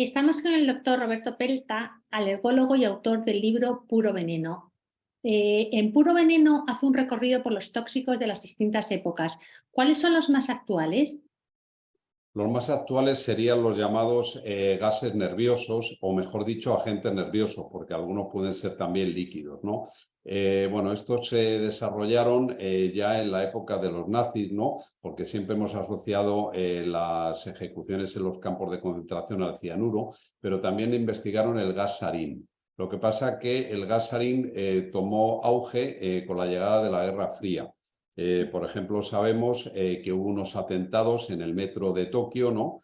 Estamos con el doctor Roberto Pelta, alergólogo y autor del libro Puro Veneno. En Puro Veneno hace un recorrido por los tóxicos de las distintas épocas. ¿Cuáles son los más actuales? Los más actuales serían los llamados gases nerviosos, o mejor dicho, agentes nerviosos, porque algunos pueden ser también líquidos, ¿no? Bueno, estos se desarrollaron ya en la época de los nazis, ¿no? Porque siempre hemos asociado las ejecuciones en los campos de concentración al cianuro, pero también investigaron el gas sarín. Lo que pasa que el gas sarín tomó auge con la llegada de la Guerra Fría. Por ejemplo, sabemos que hubo unos atentados en el metro de Tokio, ¿no?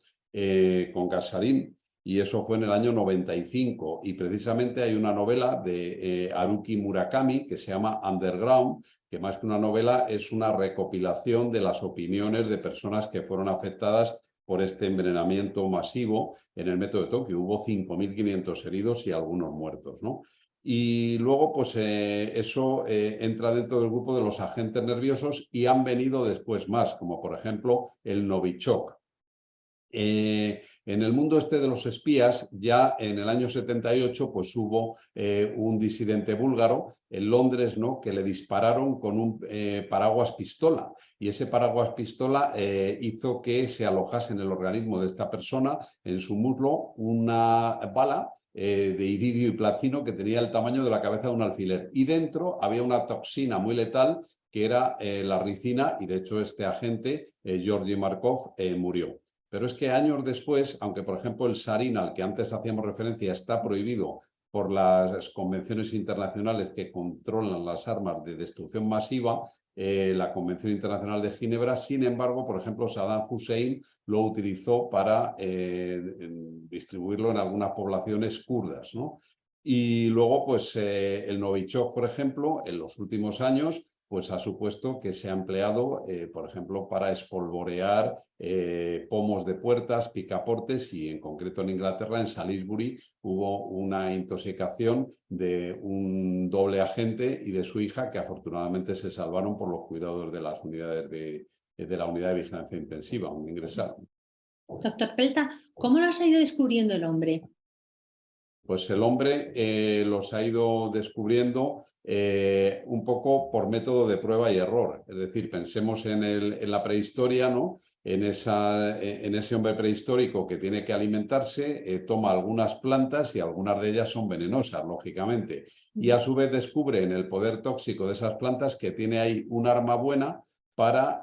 Con gas sarín, y eso fue en el año 95. Y precisamente hay una novela de Haruki Murakami que se llama Underground, que más que una novela es una recopilación de las opiniones de personas que fueron afectadas por este envenenamiento masivo en el metro de Tokio. Hubo 5.500 heridos y algunos muertos, ¿no? Y luego, pues eso entra dentro del grupo de los agentes nerviosos y han venido después más, como por ejemplo el Novichok. En el mundo este de los espías, ya en el año 78, pues hubo un disidente búlgaro en Londres, ¿no? Que le dispararon con un paraguas pistola, y ese paraguas pistola hizo que se alojase en el organismo de esta persona, en su muslo, una bala de iridio y platino que tenía el tamaño de la cabeza de un alfiler, y dentro había una toxina muy letal que era la ricina, y de hecho este agente, Georgi Markov, murió. Pero es que años después, aunque por ejemplo el sarín al que antes hacíamos referencia está prohibido por las convenciones internacionales que controlan las armas de destrucción masiva, la Convención Internacional de Ginebra, sin embargo, por ejemplo, Saddam Hussein lo utilizó para distribuirlo en algunas poblaciones kurdas, ¿no? Y luego, pues el Novichok, por ejemplo, en los últimos años, pues ha supuesto que se ha empleado, por ejemplo, para espolvorear pomos de puertas, picaportes, y en concreto en Inglaterra, en Salisbury, hubo una intoxicación de un doble agente y de su hija, que afortunadamente se salvaron por los cuidados de las unidades de la unidad de vigilancia intensiva, donde ingresaron. Doctor Pelta, ¿cómo los ha ido descubriendo el hombre? Pues el hombre los ha ido descubriendo un poco por método de prueba y error. Es decir, pensemos en la prehistoria, ¿no? En ese hombre prehistórico que tiene que alimentarse, toma algunas plantas y algunas de ellas son venenosas, lógicamente. Y a su vez descubre en el poder tóxico de esas plantas que tiene ahí un arma buena para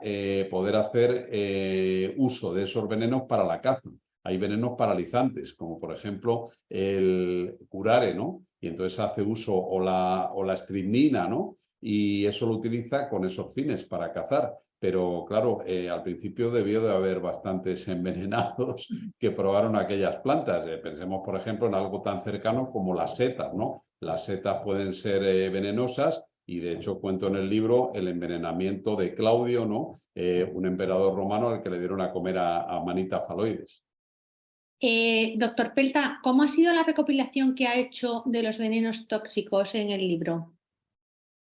poder hacer uso de esos venenos para la caza. Hay venenos paralizantes, como por ejemplo el curare, ¿no? Y entonces hace uso o la estricnina, ¿no? Y eso lo utiliza con esos fines, para cazar. Pero claro, al principio debió de haber bastantes envenenados que probaron aquellas plantas. Pensemos, por ejemplo, en algo tan cercano como las setas, ¿no? Las setas pueden ser venenosas, y de hecho cuento en el libro el envenenamiento de Claudio, ¿no? Un emperador romano al que le dieron a comer a manita faloides. Doctor Pelta, ¿cómo ha sido la recopilación que ha hecho de los venenos tóxicos en el libro?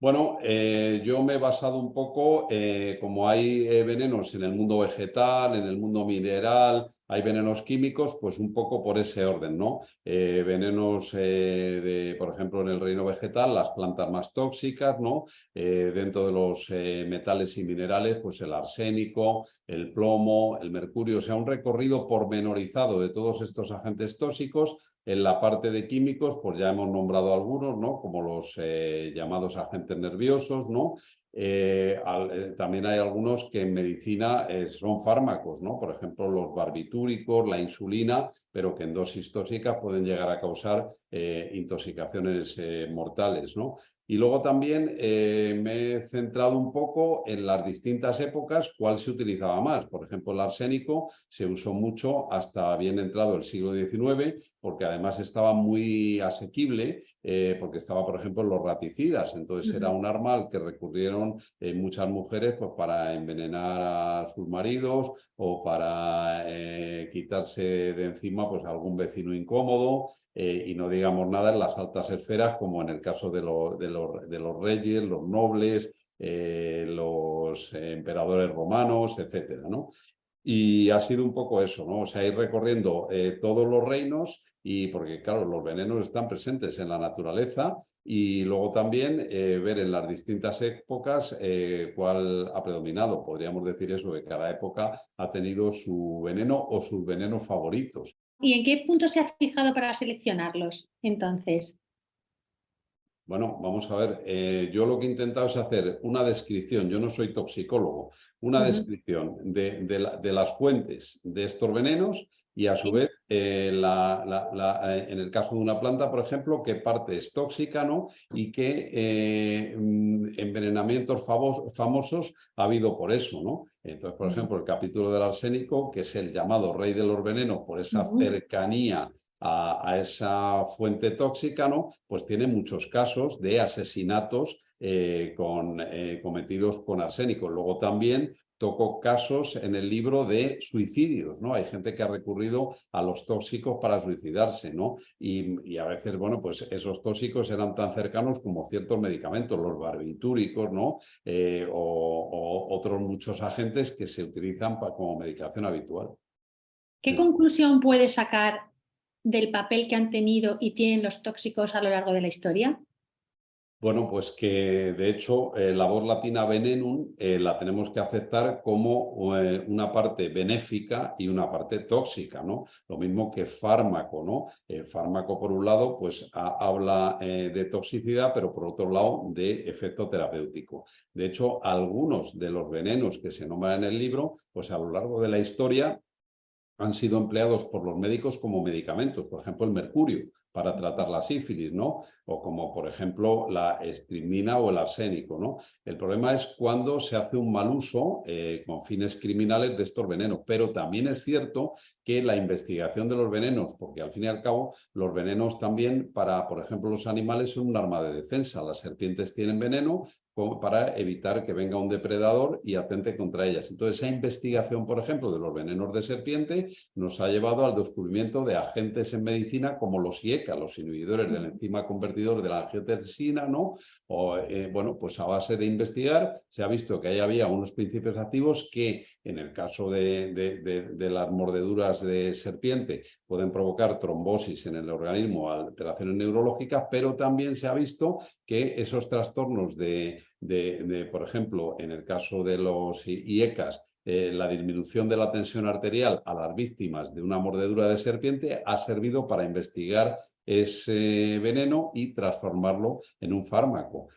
Bueno, yo me he basado un poco, como hay venenos en el mundo vegetal, en el mundo mineral, hay venenos químicos, pues un poco por ese orden, ¿no? Venenos, por ejemplo, en el reino vegetal, las plantas más tóxicas, ¿no? Dentro de los metales y minerales, pues el arsénico, el plomo, el mercurio, o sea, un recorrido pormenorizado de todos estos agentes tóxicos. En la parte de químicos, pues ya hemos nombrado algunos, ¿no? Como los llamados agentes nerviosos, ¿no? También hay algunos que en medicina son fármacos, ¿no? Por ejemplo, los barbitúricos, la insulina, pero que en dosis tóxicas pueden llegar a causar intoxicaciones mortales, ¿no? Y luego también me he centrado un poco en las distintas épocas, cuál se utilizaba más. Por ejemplo, el arsénico se usó mucho hasta bien entrado el siglo XIX, porque además estaba muy asequible, porque estaba, por ejemplo, en los raticidas. Entonces era un arma al que recurrieron muchas mujeres, pues, para envenenar a sus maridos o para quitarse de encima, pues, a algún vecino incómodo. Y no digamos nada en las altas esferas, como en el caso de los reyes, los nobles, los emperadores romanos, etcétera, ¿no? Y ha sido un poco eso, ¿no? O sea, ir recorriendo todos los reinos y porque, claro, los venenos están presentes en la naturaleza y luego también ver en las distintas épocas cuál ha predominado. Podríamos decir eso, que cada época ha tenido su veneno o sus venenos favoritos. ¿Y en qué punto se ha fijado para seleccionarlos, entonces? Bueno, vamos a ver, yo lo que he intentado es hacer una descripción, yo no soy toxicólogo, una descripción de las fuentes de estos venenos y a su vez, en el caso de una planta, por ejemplo, qué parte es tóxica, ¿no? Y qué envenenamientos famosos ha habido por eso, ¿no? Entonces, por ejemplo, el capítulo del arsénico, que es el llamado rey de los venenos por esa cercanía a esa fuente tóxica, ¿no? Pues tiene muchos casos de asesinatos cometidos con arsénico. Luego también toco casos en el libro de suicidios, ¿no? Hay gente que ha recurrido a los tóxicos para suicidarse, ¿no? Y a veces, bueno, pues esos tóxicos eran tan cercanos como ciertos medicamentos, los barbitúricos, ¿no? O otros muchos agentes que se utilizan como medicación habitual. ¿Qué conclusión puede sacar del papel que han tenido y tienen los tóxicos a lo largo de la historia? Bueno, pues que de hecho la voz latina venenum la tenemos que aceptar como una parte benéfica y una parte tóxica, ¿no? Lo mismo que fármaco, ¿no? Fármaco por un lado pues habla de toxicidad, pero por otro lado de efecto terapéutico. De hecho, algunos de los venenos que se nombran en el libro, pues a lo largo de la historia han sido empleados por los médicos como medicamentos, por ejemplo el mercurio para tratar la sífilis, ¿no? O como por ejemplo la estrimina o el arsénico, ¿no? El problema es cuando se hace un mal uso con fines criminales de estos venenos, pero también es cierto que la investigación de los venenos, porque al fin y al cabo los venenos también para, por ejemplo, los animales son un arma de defensa. Las serpientes tienen veneno para evitar que venga un depredador y atente contra ellas. Entonces, esa investigación, por ejemplo, de los venenos de serpiente nos ha llevado al descubrimiento de agentes en medicina como los IECA, los inhibidores de la enzima convertidor de la angiotensina, ¿no? O, bueno, pues a base de investigar se ha visto que ahí había unos principios activos que en el caso de las mordeduras de serpiente pueden provocar trombosis en el organismo, alteraciones neurológicas, pero también se ha visto que esos trastornos por ejemplo, en el caso de los IECAS, la disminución de la tensión arterial a las víctimas de una mordedura de serpiente ha servido para investigar ese veneno y transformarlo en un fármaco.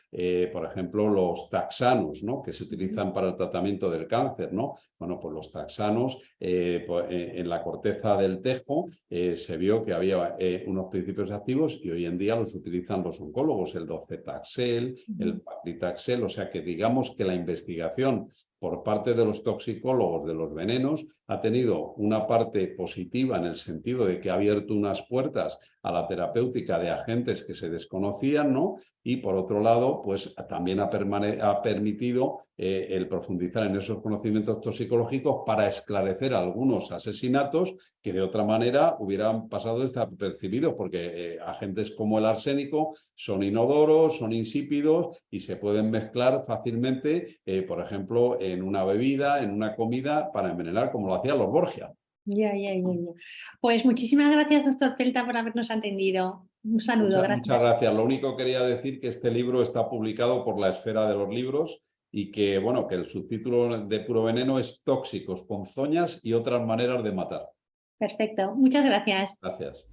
Por ejemplo, los taxanos, ¿no? Que se utilizan para el tratamiento del cáncer, ¿no? Bueno, pues los taxanos en la corteza del tejo se vio que había unos principios activos y hoy en día los utilizan los oncólogos, el docetaxel, el paclitaxel, o sea que digamos que la investigación por parte de los toxicólogos de los venenos ha tenido una parte positiva en el sentido de que ha abierto unas puertas a la terapéutica de agentes que se desconocían, ¿no? Y por otro lado, pues también ha permitido el profundizar en esos conocimientos toxicológicos para esclarecer algunos asesinatos que de otra manera hubieran pasado desapercibidos, porque agentes como el arsénico son inodoros, son insípidos y se pueden mezclar fácilmente, por ejemplo, en una bebida, en una comida, para envenenar, como lo hacían los Borgia. Ya. Pues muchísimas gracias, doctor Pelta, por habernos atendido. Un saludo, gracias. Muchas gracias. Lo único que quería decir que este libro está publicado por la Esfera de los Libros y que, bueno, que el subtítulo de Puro Veneno es Tóxicos, ponzoñas y otras maneras de matar. Perfecto, muchas gracias. Gracias.